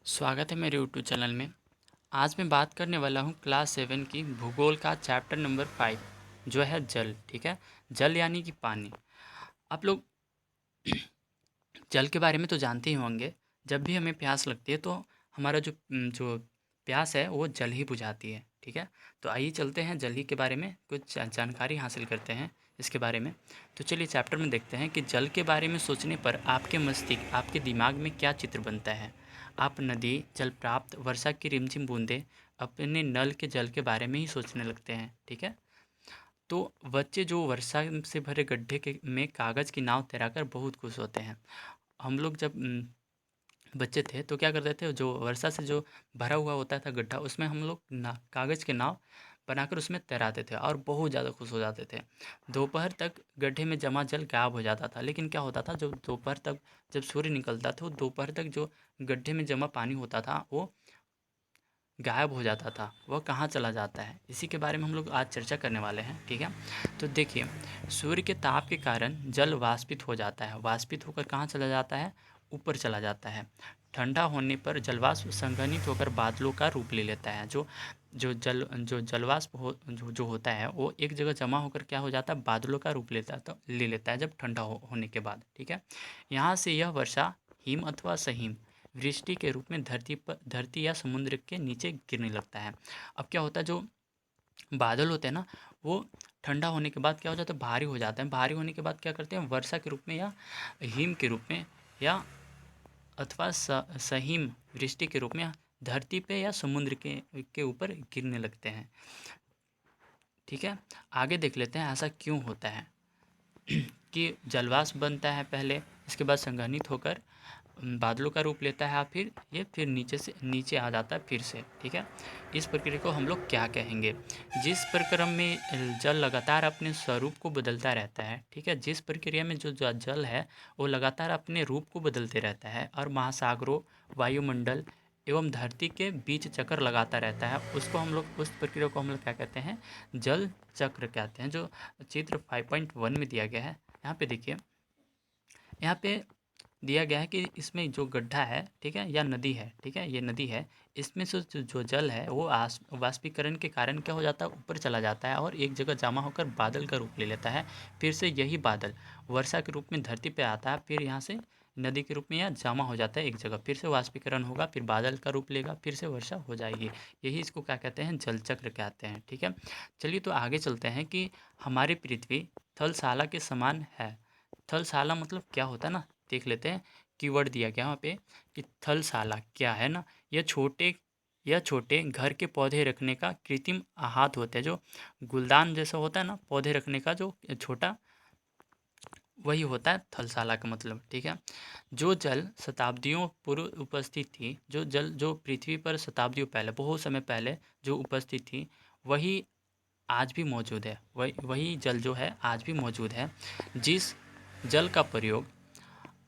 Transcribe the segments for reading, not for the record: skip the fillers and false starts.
स्वागत है मेरे यूट्यूब चैनल में। आज मैं बात करने वाला हूँ क्लास 7 की भूगोल का चैप्टर नंबर 5 जो है जल। ठीक है, जल यानी कि पानी। आप लोग जल के बारे में तो जानते ही होंगे। जब भी हमें प्यास लगती है तो हमारा जो प्यास है वो जल ही बुझाती है। ठीक है, तो आइए चलते हैं जल ही के बारे में कुछ जानकारी हासिल करते हैं इसके बारे में। तो चलिए चैप्टर में देखते हैं कि जल के बारे में सोचने पर आपके मस्तिष्क आपके दिमाग में क्या चित्र बनता है। आप नदी, जल प्राप्त, वर्षा की रिमझिम बूंदें, अपने नल के जल के बारे में ही सोचने लगते हैं। ठीक है, तो बच्चे जो वर्षा से भरे गड्ढे के में कागज़ की नाव तैराकर बहुत खुश होते हैं। हम लोग जब बच्चे थे तो क्या करते थे, जो वर्षा से जो भरा हुआ होता था गड्ढा, उसमें हम लोग ना कागज़ के नाव बनाकर उसमें तैराते थे और बहुत ज़्यादा खुश हो जाते थे। दोपहर तक गड्ढे में जमा जल गायब हो जाता था, लेकिन क्या होता था, जो दोपहर तक जब सूर्य निकलता था, वो दोपहर तक जो गड्ढे में जमा पानी होता था वो गायब हो जाता था। वह कहाँ चला जाता है, इसी के बारे में हम लोग आज चर्चा करने वाले हैं। ठीक है, तो देखिए, सूर्य के ताप के कारण जल वाष्पित हो जाता है। वाष्पित होकर कहाँ चला जाता है, ऊपर चला जाता है। ठंडा होने पर जलवाष्प संघनित होकर बादलों का रूप ले लेता है। जो जलवाष्प जो होता है वो एक जगह जमा होकर क्या हो जाता है, बादलों का रूप ले लेता है जब ठंडा होने के बाद। ठीक है, यहाँ से यह वर्षा, हिम अथवा सहिम, वृष्टि के रूप में धरती या समुद्र के नीचे गिरने लगता है। अब क्या होता है, जो बादल होते हैं ना, वो ठंडा होने के बाद क्या हो जाता है, भारी हो जाते हैं। भारी होने के बाद क्या करते हैं, वर्षा के रूप में या हिम के रूप में या अथवा सहिम, वृष्टि के रूप में धरती पे या समुद्र के ऊपर गिरने लगते हैं। ठीक है, आगे देख लेते हैं ऐसा क्यों होता है। कि जलवाष्प बनता है पहले, इसके बाद संघनित होकर बादलों का रूप लेता है, और फिर नीचे से नीचे आ जाता है फिर से। ठीक है, इस प्रक्रिया को हम लोग क्या कहेंगे, जिस प्रक्रम में जल लगातार अपने स्वरूप को बदलता रहता है। ठीक है, जिस प्रक्रिया में जो जल है वो लगातार अपने रूप को बदलते रहता है और महासागरों, वायुमंडल एवं धरती के बीच चक्कर लगाता रहता है, उसको हम लोग, उस प्रक्रिया को हम लोग क्या कहते हैं, जल चक्र कहते हैं। जो चित्र 5.1 में दिया गया है, यहाँ पे देखिए, यहाँ पे दिया गया है कि इसमें जो गड्ढा है, ठीक है, या नदी है, ठीक है, ये नदी है, इसमें से जो जल है वो वाष्पीकरण के कारण क्या हो जाता है, ऊपर चला जाता है और एक जगह जमा होकर बादल का रूप ले लेता है। फिर से यही बादल वर्षा के रूप में धरती पे आता है, फिर यहाँ से नदी के रूप में यहाँ जमा हो जाता है एक जगह, फिर से वाष्पीकरण होगा, फिर बादल का रूप लेगा, फिर से वर्षा हो जाएगी। यही इसको क्या कहते हैं, जल चक्र कहते हैं। ठीक है, चलिए तो आगे चलते हैं कि हमारी पृथ्वी थलशाला के समान है। थलशाला मतलब क्या होता है ना, देख लेते हैं। कीवर्ड दिया गया वहाँ पे कि थलशाला क्या है ना, यह छोटे घर के पौधे रखने का कृत्रिम आहत होता है। जो गुलदान जैसा होता है ना, पौधे रखने का जो छोटा, वही होता है थलशाला का मतलब। ठीक है, जो जल शताब्दियों पूर्व उपस्थित थी, जो पृथ्वी पर शताब्दियों पहले, बहुत समय पहले जो उपस्थित थी, वही आज भी मौजूद है। वही जल जो है आज भी मौजूद है। जिस जल का प्रयोग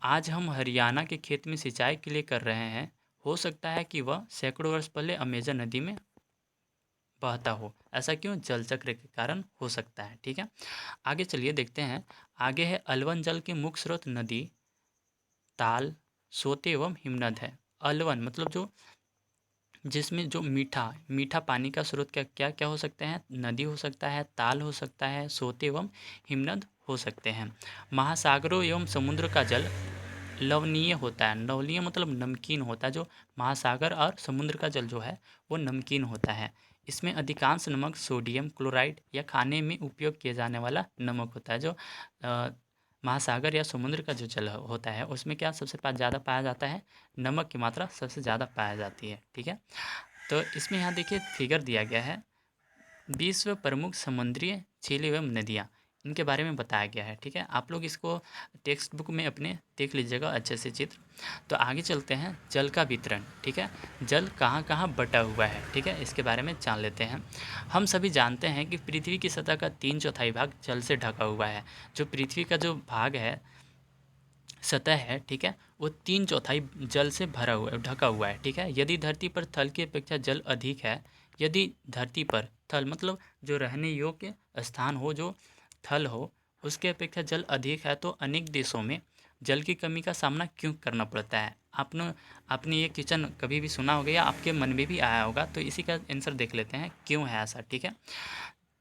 आज हम हरियाणा के खेत में सिंचाई के लिए कर रहे हैं, हो सकता है कि वह सैकड़ों वर्ष पहले अमेजन नदी में बहता हो। ऐसा क्यों, जल चक्र के कारण हो सकता है। ठीक है, आगे चलिए देखते हैं। आगे है अलवन जल के मुख्य स्रोत नदी, ताल, सोते एवं हिमनद है। अलवन मतलब जो, जिसमें जो मीठा मीठा पानी का स्रोत क्या क्या क्या हो सकते हैं, नदी हो सकता है, ताल हो सकता है, सोते एवं हिमनद हो सकते हैं। महासागरों एवं समुद्र का जल लवणीय होता है। लवणीय मतलब नमकीन होता है। जो महासागर और समुद्र का जल जो है वो नमकीन होता है। इसमें अधिकांश नमक सोडियम क्लोराइड या खाने में उपयोग किया जाने वाला नमक होता है। जो महासागर या समुद्र का जो जल होता है उसमें क्या सबसे ज़्यादा पाया जाता है, नमक की मात्रा सबसे ज़्यादा पाया जाती है। ठीक है, तो इसमें यहाँ देखिए फिगर दिया गया है, विश्व प्रमुख समुद्री झीलें एवं नदियाँ, इनके बारे में बताया गया है। ठीक है, आप लोग इसको टेक्स्ट बुक में अपने देख लीजिएगा अच्छे से चित्र। तो आगे चलते हैं, जल का वितरण। ठीक है, जल कहाँ कहाँ बटा हुआ है, ठीक है, इसके बारे में जान लेते हैं। हम सभी जानते हैं कि पृथ्वी की सतह का 3/4 भाग जल से ढका हुआ है। जो पृथ्वी का जो भाग है, सतह है, ठीक है, वो 3/4 जल से भरा हुआ है, ढका हुआ है। ठीक है, यदि धरती पर थल की अपेक्षा जल अधिक है, यदि धरती पर थल मतलब जो रहने योग्य स्थान हो, जो थल हो, उसके अपेक्षा जल अधिक है, तो अनेक देशों में जल की कमी का सामना क्यों करना पड़ता है? आपने ये क्वेश्चन कभी भी सुना होगा या आपके मन में भी आया होगा, तो इसी का आंसर देख लेते हैं क्यों है ऐसा, ठीक है।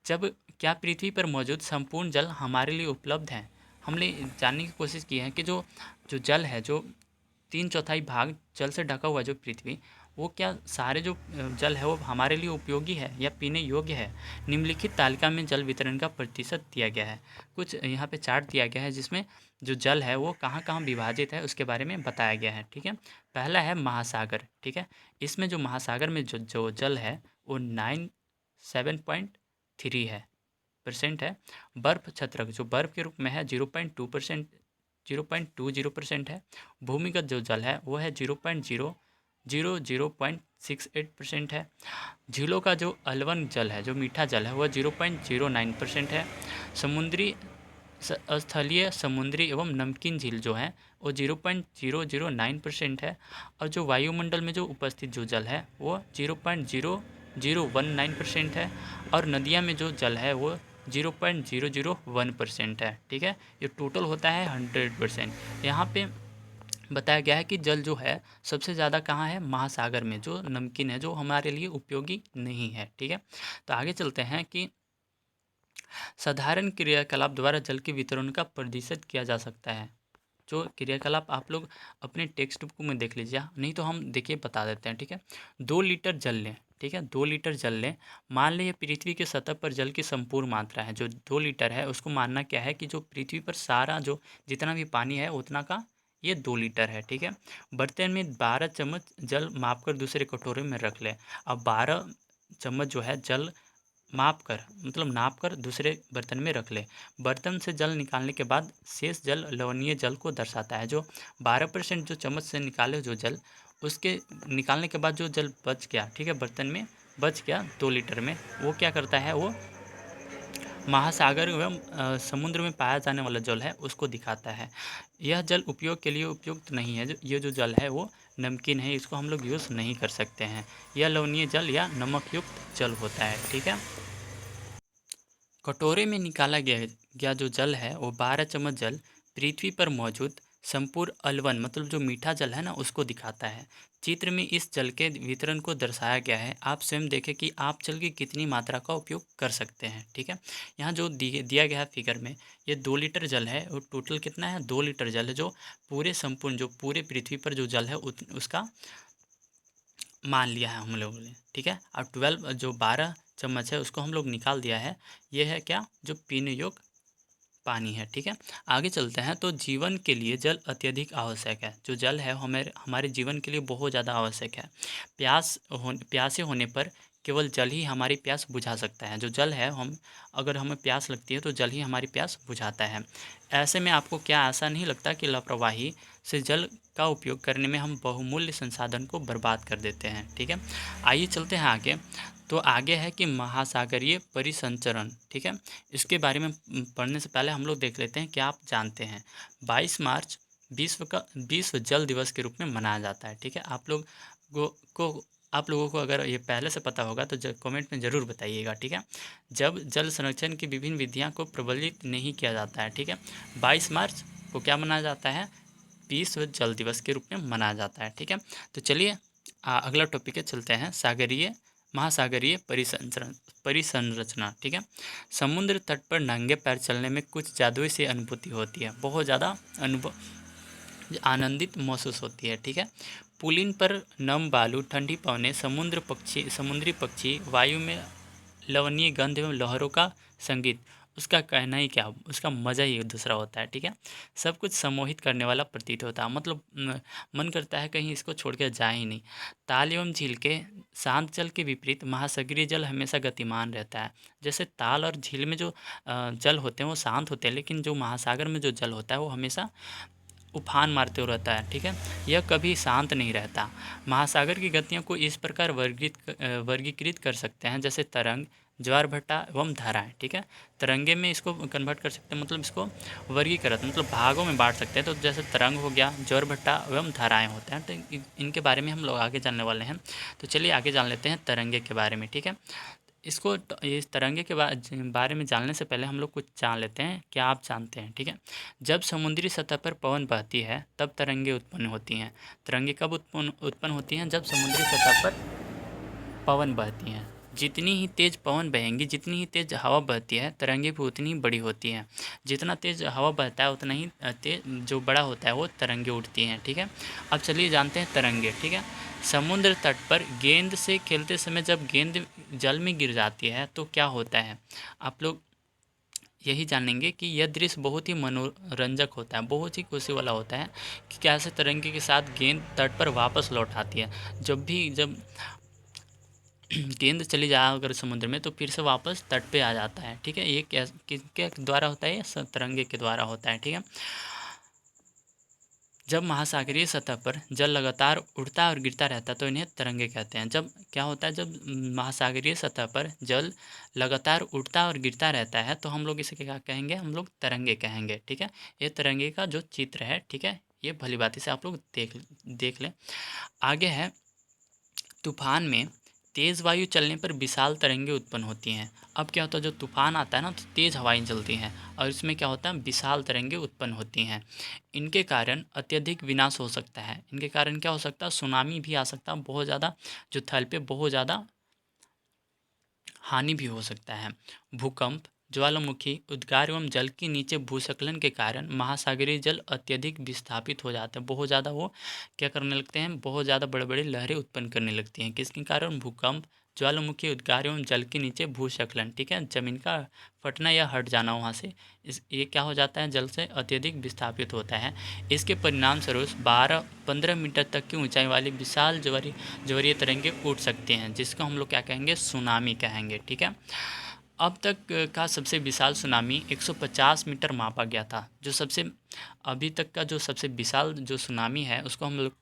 जब क्या पृथ्वी पर मौजूद संपूर्ण जल हमारे लिए उपलब्ध है? हमने जानने की कोशिश की है कि जो जो जल है, जो 3/4 भाग जल से ढका हुआ जो पृथ्वी, वो क्या सारे जो जल है वो हमारे लिए उपयोगी है या पीने योग्य है? निम्नलिखित तालिका में जल वितरण का प्रतिशत दिया गया है। कुछ यहाँ पे चार्ट दिया गया है जिसमें जो जल है वो कहाँ कहाँ विभाजित है उसके बारे में बताया गया है, ठीक है। पहला है महासागर, ठीक है। इसमें जो महासागर में जो जो जल है वो 97.3 है परसेंट है। बर्फ छत्रक जो बर्फ के रूप में है 0.20% है। भूमिगत जो जल है वो है 0.000.68% है। झीलों का जो अलवन जल है, जो मीठा जल है, वह 0.09% है। समुद्री स्थलीय समुद्री एवं नमकीन झील जो है वो 0.009% है। और जो वायुमंडल में जो उपस्थित जो जल है वो 0.0019% है। और नदियाँ में जो जल है वो 0.001% है, ठीक है। ये टोटल होता है 100%। यहाँ पे बताया गया है कि जल जो है सबसे ज़्यादा कहाँ है? महासागर में, जो नमकीन है, जो हमारे लिए उपयोगी नहीं है, ठीक है। तो आगे चलते हैं कि साधारण क्रियाकलाप द्वारा जल के वितरण का प्रतिशत किया जा सकता है। जो क्रियाकलाप आप लोग अपने टेक्स्ट बुक में देख लीजिए, नहीं तो हम देखिए बता देते हैं, ठीक है। 2 लीटर जल लें, ठीक है, 2 लीटर जल लें। मान लें ये पृथ्वी की सतह पर जल की संपूर्ण मात्रा है। जो 2 लीटर है उसको मानना क्या है कि जो पृथ्वी पर सारा जो जितना भी पानी है उतना का ये 2 लीटर है, ठीक है। बर्तन में 12 चम्मच जल माप कर दूसरे कटोरे में रख लें। अब 12 चम्मच जो है जल माप कर, मतलब नाप कर दूसरे बर्तन में रख ले। बर्तन से जल निकालने के बाद शेष जल लवणीय जल को दर्शाता है। जो 12% जो चम्मच से निकाले जो जल, उसके निकालने के बाद जो जल बच गया, ठीक है, बर्तन में बच गया 2 लीटर में, वो क्या करता है? वो महासागर एवं समुद्र में पाया जाने वाला जल है उसको दिखाता है। यह जल उपयोग के लिए उपयुक्त नहीं है। ये जो जल है वो नमकीन है, इसको हम लोग यूज़ नहीं कर सकते हैं। यह लवणीय जल या नमक युक्त जल होता है, ठीक है। कटोरे में निकाला गया जो जल है वो 12 चम्मच जल पृथ्वी पर मौजूद संपूर्ण अलवन, मतलब जो मीठा जल है ना, उसको दिखाता है। चित्र में इस जल के वितरण को दर्शाया गया है। आप स्वयं देखें कि आप जल की कितनी मात्रा का उपयोग कर सकते हैं, ठीक है। यहाँ जो दिया गया है फिगर में, ये 2 लीटर जल है और टोटल कितना है? 2 लीटर जल है, जो पूरे संपूर्ण जो पूरे पृथ्वी पर जो जल है उसका मान लिया है हम लोगों ने, ठीक है। और 12 चम्मच है उसको हम लोग निकाल दिया है। ये है क्या? जो पीने योग्य पानी है, ठीक है। आगे चलते हैं। तो जीवन के लिए जल अत्यधिक आवश्यक है। जो जल है हमारे हमारे जीवन के लिए बहुत ज़्यादा आवश्यक है। प्यासे होने पर केवल जल ही हमारी प्यास बुझा सकता है। जो जल है, हम अगर हमें प्यास लगती है तो जल ही हमारी प्यास बुझाता है। ऐसे में आपको क्या ऐसा नहीं लगता कि लापरवाही से जल का उपयोग करने में हम बहुमूल्य संसाधन को बर्बाद कर देते हैं, ठीक है। आइए चलते हैं आगे। तो आगे है कि महासागरीय परिसंचरण, ठीक है। इसके बारे में पढ़ने से पहले हम लोग देख लेते हैं क्या आप जानते हैं। 22 मार्च विश्व जल दिवस के रूप में मनाया जाता है, ठीक है। आप लोगों को अगर ये पहले से पता होगा तो कमेंट में ज़रूर बताइएगा, ठीक है। जब जल संरक्षण की विभिन्न विधियां को प्रबलित नहीं किया जाता है, ठीक है। 22 मार्च को क्या मनाया जाता है? विश्व जल दिवस के रूप में मनाया जाता है, ठीक है। तो चलिए अगला टॉपिक है, चलते हैं महासागरीय परिसंरचना, ठीक है। समुद्र तट पर नंगे पैर चलने में कुछ जादुई सी अनुभूति होती है, बहुत ज़्यादा आनंदित महसूस होती है, ठीक है। पुलिन पर नम बालू, ठंडी पवनें, समुद्री पक्षी, वायु में लवणीय गंध एवं लहरों का संगीत, उसका कहना ही क्या, उसका मज़ा ही दूसरा होता है, ठीक है। सब कुछ सम्मोहित करने वाला प्रतीत होता है, मतलब मन करता है कहीं इसको छोड़ के जाए ही नहीं। ताल एवं झील के शांत जल के विपरीत महासागरीय जल हमेशा गतिमान रहता है। जैसे ताल और झील में जो जल होते हैं वो शांत होते हैं, लेकिन जो महासागर में जो जल होता है वो हमेशा उफान मारते हुए रहता है, ठीक है। यह कभी शांत नहीं रहता। महासागर की गतियों को इस प्रकार वर्गीकृत कर सकते हैं, जैसे तरंग, ज्वार भाटा एवं धाराएं, ठीक है। तरंगे में इसको कन्वर्ट कर सकते हैं, मतलब इसको वर्गीकृत मतलब भागों में बांट सकते हैं। तो जैसे तरंग हो गया, ज्वार भाटा एवं धाराएं होते हैं। तो इनके बारे में हम लोग आगे जानने वाले हैं। तो चलिए आगे जान लेते हैं तरंगे के बारे में, ठीक है। इसको इस तरंगे के बारे में जानने से पहले हम लोग कुछ जान लेते हैं। क्या आप जानते हैं? ठीक है, जब समुद्री सतह पर पवन बहती है तब तरंगे उत्पन्न होती हैं। तरंगे कब उत्पन्न होती हैं? जब समुद्री सतह पर पवन बहती हैं। जितनी ही तेज पवन बहेंगी, जितनी ही तेज हवा बहती है, तरंगे भी उतनी ही बड़ी होती हैं। जितना तेज हवा बहता है उतना ही तेज जो बड़ा होता है वो तरंगे उठती हैं। ठीक है, अब चलिए जानते हैं तरंगे। ठीक है, समुद्र तट पर गेंद से खेलते समय जब गेंद जल में गिर जाती है तो क्या होता है? आप लोग यही जानेंगे कि यह दृश्य बहुत ही मनोरंजक होता है, बहुत ही खुशी वाला होता है कि कैसे तरंगे के साथ गेंद तट पर वापस लौट आती है। जब गेंद चली जाए अगर समुद्र में तो फिर से वापस तट पे आ जाता है। ठीक है, ये किसके द्वारा होता है? ये तरंगे के द्वारा होता है। ठीक है, जब महासागरीय सतह पर जल लगातार उड़ता और गिरता रहता है तो इन्हें तरंगे कहते हैं। जब क्या होता है? जब महासागरीय सतह पर जल लगातार उड़ता और गिरता रहता है तो हम लोग इसे क्या कहेंगे? हम लोग तरंगे कहेंगे। ठीक है, ये तरंगे का जो चित्र है, ठीक है, ये भली बात से आप लोग देख लें। आगे है, तूफान में तेज़ वायु चलने पर विशाल तरंगे उत्पन्न होती हैं। अब क्या होता है? जो तूफान आता है ना तो तेज़ हवाएं चलती हैं और इसमें क्या होता है? विशाल तरंगे उत्पन्न होती हैं। इनके कारण अत्यधिक विनाश हो सकता है। इनके कारण क्या हो सकता है? सुनामी भी आ सकता है, बहुत ज़्यादा जो थल पे बहुत ज़्यादा हानि भी हो सकता है। भूकंप, ज्वालामुखी, उद्गार एवं जल के नीचे भूस्खलन के कारण महासागरीय जल अत्यधिक विस्थापित हो जाते हैं। बहुत ज़्यादा वो क्या करने लगते हैं? बहुत ज़्यादा बड़े बड़े लहरें उत्पन्न करने लगती हैं। किसके कारण? भूकंप, ज्वालामुखी, उद्गार एवं जल के नीचे भूस्खलन। ठीक है, जमीन का फटना या हट जाना वहाँ से, ये क्या हो जाता है? जल से अत्यधिक विस्थापित होता है। इसके परिणाम स्वरूप 12-15 मीटर तक की ऊंचाई वाली विशाल ज्वारीय तरंगे उठ सकती हैं, जिसको हम लोग क्या कहेंगे? सुनामी कहेंगे। ठीक है, अब तक का सबसे विशाल सुनामी 150 मीटर मापा गया था। जो सबसे अभी तक का जो सबसे विशाल जो सुनामी है उसको हम लोग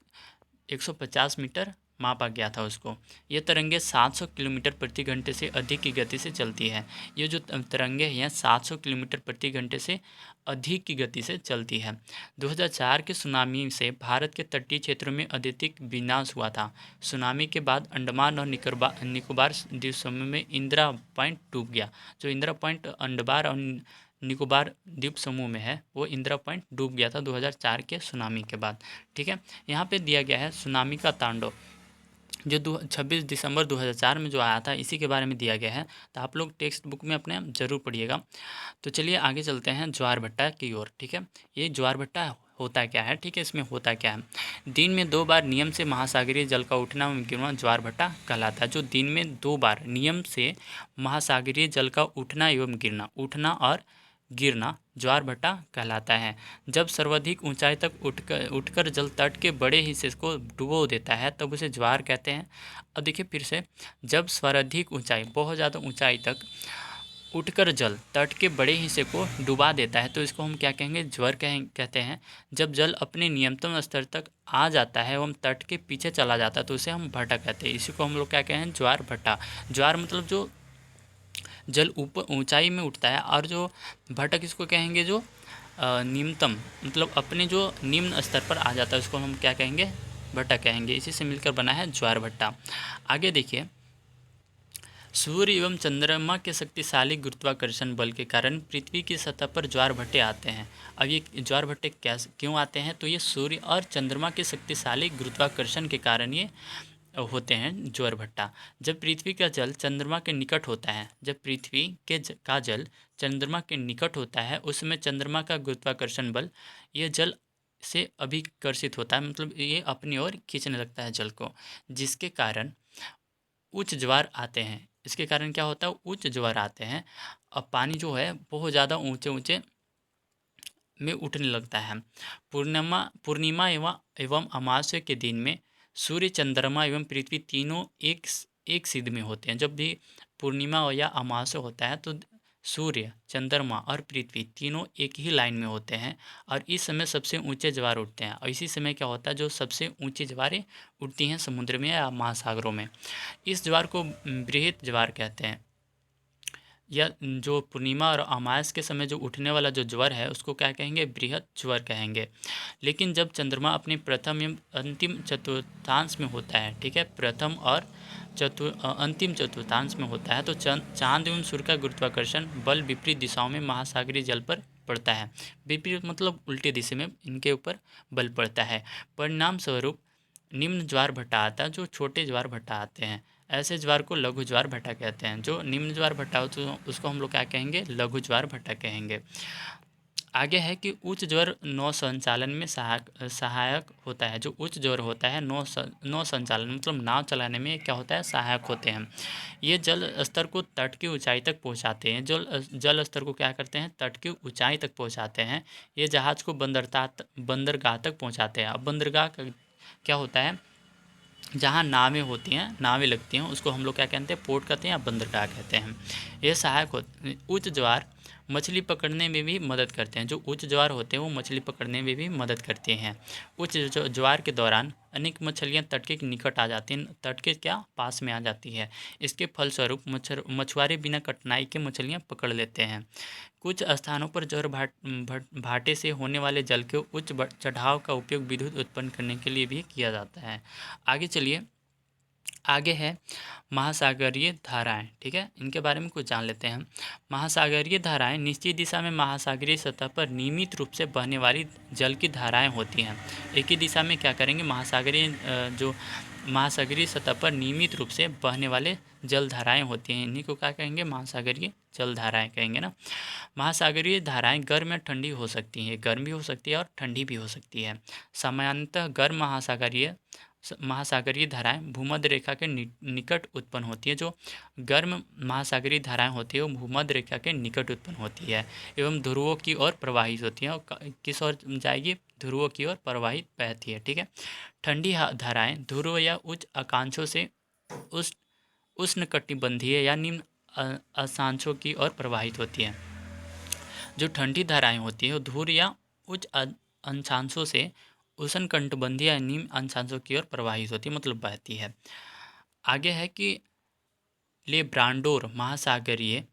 150 मीटर मापा गया था उसको। ये तरंगे 700 किलोमीटर प्रति घंटे से अधिक की गति से चलती है। ये जो तरंगे हैं 700 किलोमीटर प्रति घंटे से अधिक की गति से चलती है। 2004 के सुनामी से भारत के तटीय क्षेत्रों में अत्यधिक विनाश हुआ था। सुनामी के बाद अंडमान और निकोबार द्वीप समूह में इंदिरा पॉइंट डूब गया। जो इंदिरा पॉइंट अंडमान और निकोबार द्वीप समूह में है वो इंदिरा पॉइंट डूब गया था 2004 के सुनामी के बाद। ठीक है, यहाँ पे दिया गया है सुनामी का तांडव जो 26 दिसंबर 2004 में जो आया था, इसी के बारे में दिया गया है। तो आप लोग टेक्स्ट बुक में अपने ज़रूर पढ़िएगा। तो चलिए आगे चलते हैं ज्वार भट्टा की ओर। ठीक है, ये ज्वार भट्टा होता क्या है? ठीक है, इसमें होता क्या है? दिन में 2 बार नियम से महासागरीय जल का उठना एवं गिरना ज्वार भट्टा कहलाता है। जो दिन में 2 बार नियम से महासागरीय जल का उठना एवं गिरना, उठना और गिरना ज्वार भट्टा कहलाता है। जब सर्वाधिक ऊंचाई तक उठकर जल तट के बड़े हिस्से को डुबो देता है तब उसे ज्वार कहते हैं। अब देखिए फिर से, जब सर्वाधिक ऊंचाई, बहुत ज़्यादा ऊंचाई तक उठकर जल तट के बड़े हिस्से को डुबा देता है तो इसको हम क्या कहेंगे? ज्वार कहते हैं। जब जल अपने न्यूनतम स्तर तक आ जाता है एवं तट के पीछे चला जाता है तो उसे हम भट्टा कहते हैं। इसी को हम लोग क्या कहें? ज्वार भट्टा। ज्वार मतलब जो जल ऊपर ऊंचाई में उठता है, और जो भट्टा किसको कहेंगे? जो निम्नतम मतलब अपने जो निम्न स्तर पर आ जाता है उसको हम क्या कहेंगे? भट्टा कहेंगे। इसी से मिलकर बना है ज्वार भट्टा। आगे देखिए, सूर्य एवं चंद्रमा के शक्तिशाली गुरुत्वाकर्षण बल के कारण पृथ्वी की सतह पर ज्वार भट्टे आते हैं। अब ये ज्वार भट्टे क्यों आते हैं? तो ये सूर्य और चंद्रमा के शक्तिशाली गुरुत्वाकर्षण के कारण ये होते हैं ज्वार भट्टा। जब पृथ्वी का जल चंद्रमा के निकट होता है, जब पृथ्वी का जल चंद्रमा के निकट होता है उस समय चंद्रमा का गुरुत्वाकर्षण बल ये जल से अभिकर्षित होता है, मतलब ये अपनी ओर खींचने लगता है जल को, जिसके कारण उच्च ज्वार आते हैं। इसके कारण क्या होता है? उच्च ज्वार आते हैं। अब पानी जो है बहुत ज़्यादा ऊंचे ऊंचे में उठने लगता है। पूर्णिमा एवं अमावस्या के दिन में सूर्य, चंद्रमा एवं पृथ्वी तीनों एक सिध में होते हैं। जब भी पूर्णिमा या अमावस्या होता है तो सूर्य, चंद्रमा और पृथ्वी तीनों एक ही लाइन में होते हैं और इस समय सबसे ऊंचे ज्वार उठते हैं। और इसी समय क्या होता है? जो सबसे ऊंची ज्वारें उठती हैं समुद्र में या महासागरों में, इस ज्वार को बृहत ज्वार कहते हैं। या जो पूर्णिमा और अमावस्या के समय जो उठने वाला जो ज्वार है उसको क्या कहेंगे? बृहत ज्वार कहेंगे। लेकिन जब चंद्रमा अपने प्रथम एवं अंतिम चतुर्थांश में होता है, ठीक है, प्रथम और अंतिम चतुर्थांश में होता है तो चांद एवं सूर्य का गुरुत्वाकर्षण बल विपरीत दिशाओं में महासागरीय जल पर पड़ता है। विपरीत मतलब उल्टी दिशा में इनके ऊपर बल पड़ता है। परिणाम स्वरूप निम्न ज्वार भट्टा आता है, जो छोटे ज्वार भट्टा आते हैं। ऐसे ज्वार को लघु ज्वार भट्टा कहते हैं। जो निम्न ज्वार भट्टा हो तो उसको हम लोग क्या कहेंगे, लघु ज्वार भट्टा कहेंगे। आगे है कि उच्च ज्वार नौ संचालन में सहायक होता है। जो उच्च ज्वार होता है नौ संचालन मतलब नाव चलाने में क्या होता है, सहायक होते हैं। ये जल स्तर को तट की ऊंचाई तक पहुंचाते हैं। जल स्तर को क्या करते हैं, तट की ऊंचाई तक पहुंचाते हैं। ये जहाज को बंदरगाह तक पहुंचाते हैं। अब बंदरगाह क्या होता है, जहाँ नावें होती हैं, नावें लगती हैं, उसको हम लोग क्या कहते हैं, पोर्ट कहते हैं या बंदरगाह कहते हैं। ये सहायक होते। उच्च ज्वार मछली पकड़ने में भी मदद करते हैं। जो उच्च ज्वार होते हैं वो मछली पकड़ने में भी मदद करते हैं। उच्च ज्वार के दौरान अनेक मछलियाँ तट के निकट आ जाती हैं, तट के क्या पास में आ जाती है। इसके फलस्वरूप मछुआरे बिना कठिनाई के मछलियाँ पकड़ लेते हैं। कुछ स्थानों पर ज्वार भाटे से होने वाले जल के उच्च चढ़ाव का उपयोग विद्युत उत्पन्न करने के लिए भी किया जाता है। आगे चलिए, आगे है महासागरीय धाराएं। ठीक है, इनके बारे में कुछ जान लेते हैं। महासागरीय धाराएं निश्चित दिशा में महासागरीय सतह पर नियमित रूप से बहने वाली जल की धाराएं होती हैं। एक ही दिशा में क्या करेंगे, जो महासागरीय सतह पर नियमित रूप से बहने वाले जल धाराएं होती हैं, इन्हीं को क्या कहेंगे, महासागरीय जल धाराएं कहेंगे ना। महासागरीय धाराएं गर्म या ठंडी हो सकती हैं, गर्म भी हो सकती है और ठंडी भी हो सकती है। सामान्यतः गर्म महासागरीय धाराएं भूमध्य रेखा के निकट उत्पन्न होती है। जो गर्म महासागरीय धाराएं होती है वो भूमध्य रेखा के निकट उत्पन्न होती है एवं ध्रुवों की ओर प्रवाहित होती है। और किस ओर जाएगी, ध्रुवों की ओर प्रवाहित बहती है। ठीक है, ठंडी धाराएं ध्रुव या उच्च अक्षांशों से उष्णकटिबंधीय या निम्न अक्षांशों की ओर प्रवाहित होती है। जो ठंडी धाराएं होती है वो ध्रुव या उच्च अक्षांशों से उष्णकटिबंधीय या निम्न अक्षांशों की ओर प्रवाहित होती है, मतलब बहती है। आगे है कि लेब्राडोर महासागरीय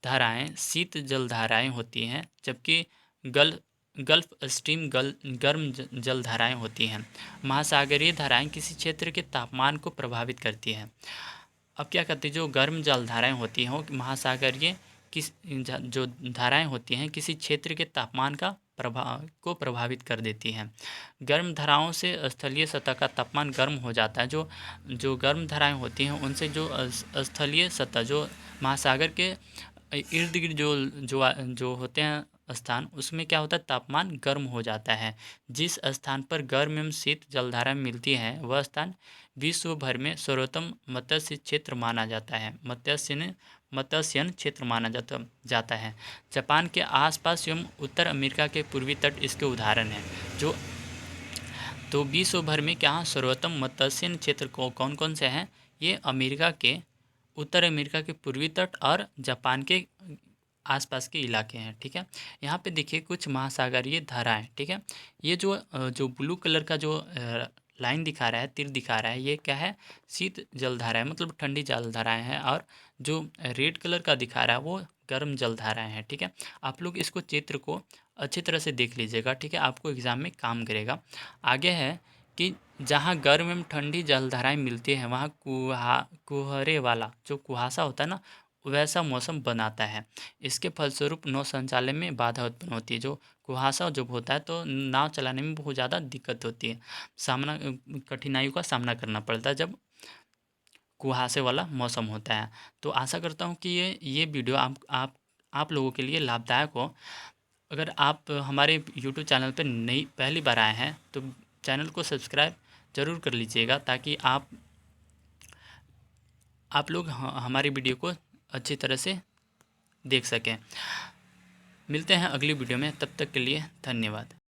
धाराएं शीत जल धाराएं होती हैं, जबकि गल्फ स्ट्रीम गर्म जल धाराएं होती हैं। महासागरीय धाराएं किसी क्षेत्र के तापमान को प्रभावित करती हैं। अब क्या करती है, जो गर्म जल धाराएं होती हैं वो महासागरीय जो धाराएं होती हैं किसी क्षेत्र के तापमान को प्रभावित कर देती हैं। गर्म धाराओं से स्थलीय सतह का तापमान गर्म हो जाता है। जो गर्म धाराएं होती हैं उनसे जो स्थलीय सतह, जो महासागर के इर्द गिर्द जो होते हैं स्थान, उसमें क्या होता है, तापमान गर्म हो जाता है। जिस स्थान पर गर्म एवं शीत जलधारा मिलती है वह स्थान विश्व भर में सर्वोत्तम मत्स्य क्षेत्र माना जाता है। मत्स्यन क्षेत्र माना जाता है। जापान के आसपास एवं उत्तर अमेरिका के पूर्वी तट इसके उदाहरण हैं। तो विश्व भर में क्या सर्वोत्तम मत्स्यन क्षेत्र कौन कौन से हैं, ये उत्तर अमेरिका के पूर्वी तट और जापान के आसपास के इलाके हैं। ठीक है, यहाँ पे देखिए कुछ महासागरीय धाराएं। ठीक है, ये जो ब्लू कलर का जो लाइन दिखा रहा है, तीर दिखा रहा है, ये क्या है, शीत जलधाराएं मतलब ठंडी जलधाराएं हैं। और जो रेड कलर का दिखा रहा है वो गर्म जलधाराएं हैं। ठीक है, आप लोग इसको चित्र को अच्छी तरह से देख लीजिएगा। ठीक है, आपको एग्जाम में काम करेगा। आगे है कि जहाँ गर्म एवं ठंडी जलधाराएं मिलती हैं वहाँ कुहरे वाला जो कुहासा होता है ना, वैसा मौसम बनाता है। इसके फलस्वरूप नौ संचालन में बाधा उत्पन्न होती है। जो कुहासा जब होता है तो नाव चलाने में बहुत ज़्यादा दिक्कत होती है, कठिनाइयों का सामना करना पड़ता है जब कुहासे वाला मौसम होता है। तो आशा करता हूँ कि ये वीडियो आप लोगों के लिए लाभदायक हो। अगर आप हमारे यूट्यूब चैनल पर पहली बार आए हैं तो चैनल को सब्सक्राइब ज़रूर कर लीजिएगा, ताकि आप लोग हमारी वीडियो को अच्छी तरह से देख सकें। मिलते हैं अगली वीडियो में, तब तक के लिए धन्यवाद।